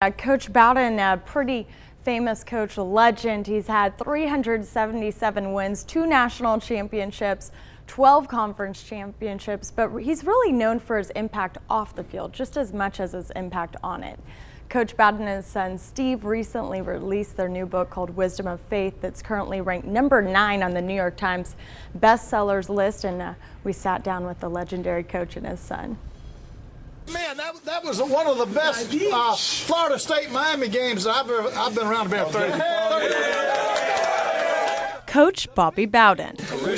Coach Bowden, a pretty famous coach, a legend. He's had 377 wins, 2 national championships, 12 conference championships, but he's really known for his impact off the field just as much as his impact on it. Coach Bowden and his son Steve recently released their new book called Wisdom of Faith that's currently ranked number 9 on the New York Times bestsellers list, and we sat down with the legendary coach and his son. Man, that was one of the best Florida State-Miami games I've been around about 30. Coach Bobby Bowden. We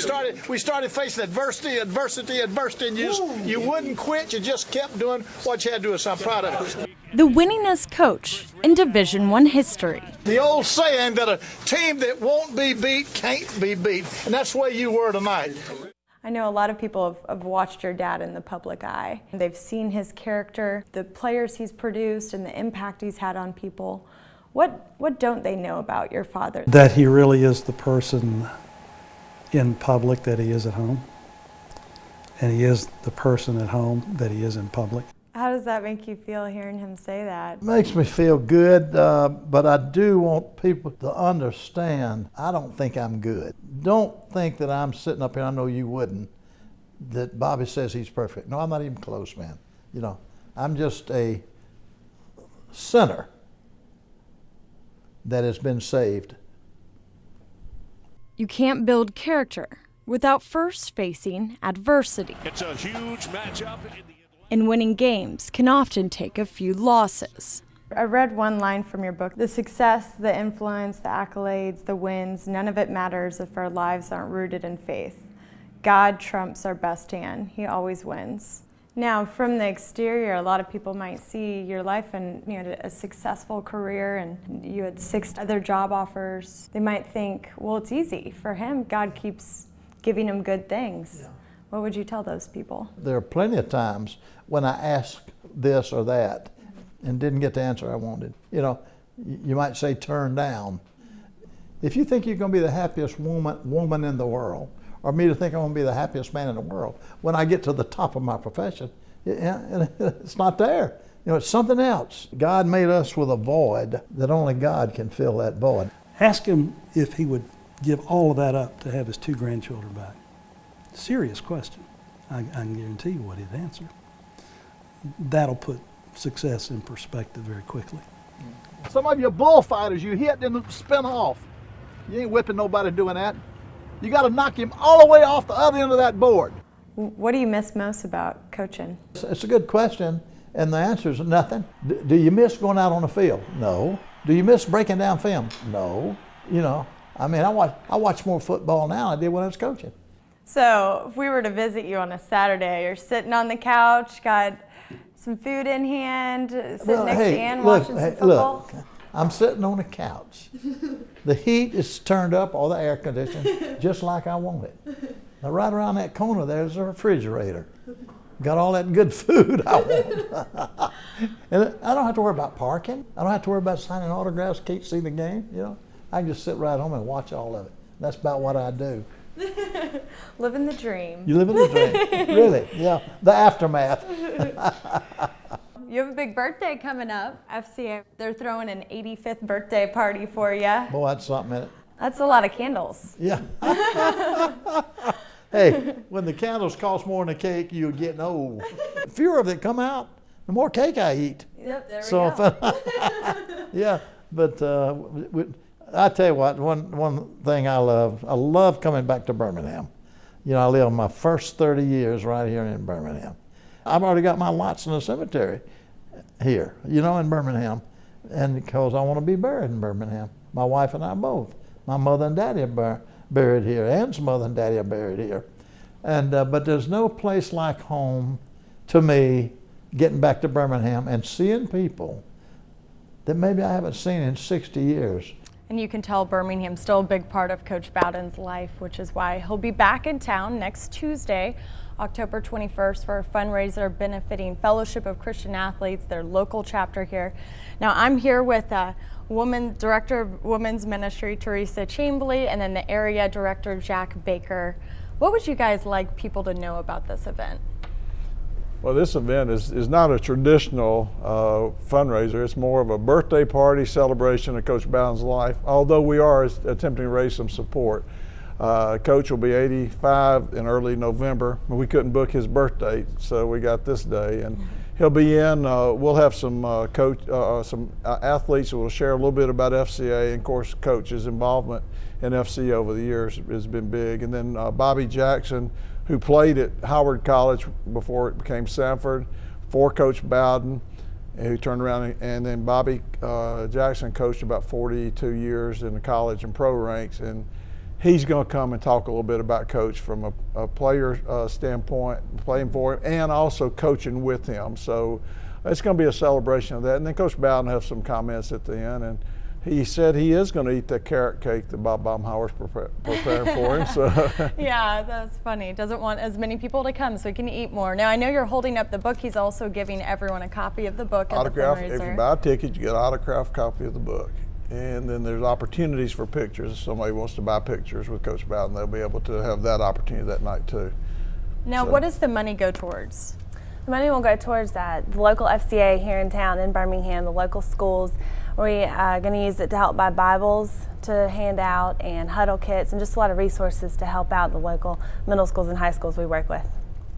started facing adversity, and you wouldn't quit. You just kept doing what you had to do. So I'm proud of it. The winningest coach in Division I history. The old saying that a team that won't be beat can't be beat, and that's the way you were tonight. I know a lot of people have watched your dad in the public eye. They've seen his character, the players he's produced, and the impact he's had on people. What don't they know about your father? That he really is the person in public that he is at home, and he is the person at home that he is in public. How does that make you feel hearing him say that? It makes me feel good, but I do want people to understand I don't think I'm good. Don't think that I'm sitting up here, I know you wouldn't, that Bobby says he's perfect. No, I'm not even close, man. You know, I'm just a sinner that has been saved. You can't build character without first facing adversity. It's a huge matchup. And winning games can often take a few losses. I read one line from your book: the success, the influence, the accolades, the wins, none of it matters if our lives aren't rooted in faith. God trumps our best hand. He always wins. Now, from the exterior, a lot of people might see your life and you had a successful career and you had 6 other job offers. They might think, well, it's easy for him. God keeps giving him good things. Yeah. What would you tell those people? There are plenty of times when I asked this or that and didn't get the answer I wanted. You know, you might say turn down. If you think you're going to be the happiest woman in the world, or me to think I'm going to be the happiest man in the world, when I get to the top of my profession, it's not there. You know, it's something else. God made us with a void that only God can fill that void. Ask him if he would give all of that up to have his 2 grandchildren back. Serious question. I can guarantee you what he'd answer. That'll put success in perspective very quickly. Some of you bullfighters, you hit and spin off. You ain't whipping nobody doing that. You got to knock him all the way off the other end of that board. What do you miss most about coaching? It's a good question, and the answer is nothing. Do you miss going out on the field? No. Do you miss breaking down film? No. You know, I mean, I watch more football now than I did when I was coaching. So if we were to visit you on a Saturday, you're sitting on the couch, got some food in hand, sitting next to Ann watching some football? Look, I'm sitting on the couch. The heat is turned up, all the air conditioning, just like I want it. Now right around that corner there's a refrigerator. Got all that good food I want. And I don't have to worry about parking. I don't have to worry about signing autographs, can't see the game, you know. I can just sit right home and watch all of it. That's about what I do. Living the dream. You live in the dream, really, yeah, the aftermath. You have a big birthday coming up. FCA, they're throwing an 85th birthday party for you. Boy, that's something in it. That's a lot of candles. Yeah. Hey, when the candles cost more than the cake, you're getting old. The fewer that come out, the more cake I eat. Yep, there we go. Yeah, but I tell you what, one thing I love coming back to Birmingham. You know, I lived my first 30 years right here in Birmingham. I've already got my lots in the cemetery here, you know, in Birmingham, and because I want to be buried in Birmingham. My wife and I both. My mother and daddy are buried here. Ann's mother and daddy are buried here. And but there's no place like home to me, getting back to Birmingham and seeing people that maybe I haven't seen in 60 years. And you can tell Birmingham's still a big part of Coach Bowden's life, which is why he'll be back in town next Tuesday, October 21st, for a fundraiser benefiting Fellowship of Christian Athletes, their local chapter here. Now, I'm here with Director of Women's Ministry, Teresa Chamberlain, and then the Area Director, Jack Baker. What would you guys like people to know about this event? Well, this event is not a traditional fundraiser. It's more of a birthday party celebration of Coach Bowden's life, although we are attempting to raise some support. Coach will be 85 in early November. We couldn't book his birthday, so we got this day. And he'll be in. We'll have some athletes who will share a little bit about FCA, and of course, Coach's involvement in FCA over the years has been big. And then Bobby Jackson, who played at Howard College before it became Sanford, for Coach Bowden, who turned around, and then Bobby Jackson coached about 42 years in the college and pro ranks, and he's going to come and talk a little bit about Coach from a player standpoint, playing for him, and also coaching with him. So it's going to be a celebration of that. And then Coach Bowden will have some comments at the end, and he said he is going to eat the carrot cake that Bob Baumhauer's preparing for him. So yeah, that's funny. He doesn't want as many people to come so he can eat more. Now, I know you're holding up the book. He's also giving everyone a copy of the book at the fundraiser. If you buy a ticket, you get an autographed copy of the book. And then there's opportunities for pictures. If somebody wants to buy pictures with Coach Bowden, they'll be able to have that opportunity that night too. Now, what does the money go towards? The money will go towards the local FCA here in town in Birmingham, the local schools. We are going to use it to help buy Bibles to hand out and huddle kits and just a lot of resources to help out the local middle schools and high schools we work with.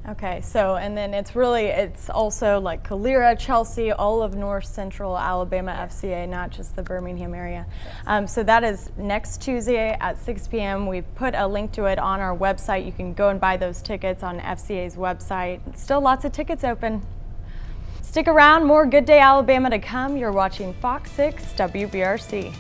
Okay, so and then it's also like Calera, Chelsea, all of North Central Alabama FCA, not just the Birmingham area. So that is next Tuesday at 6 p.m. We've put a link to it on our website. You can go and buy those tickets on FCA's website. Still lots of tickets open. Stick around, more Good Day Alabama to come. You're watching Fox 6 WBRC.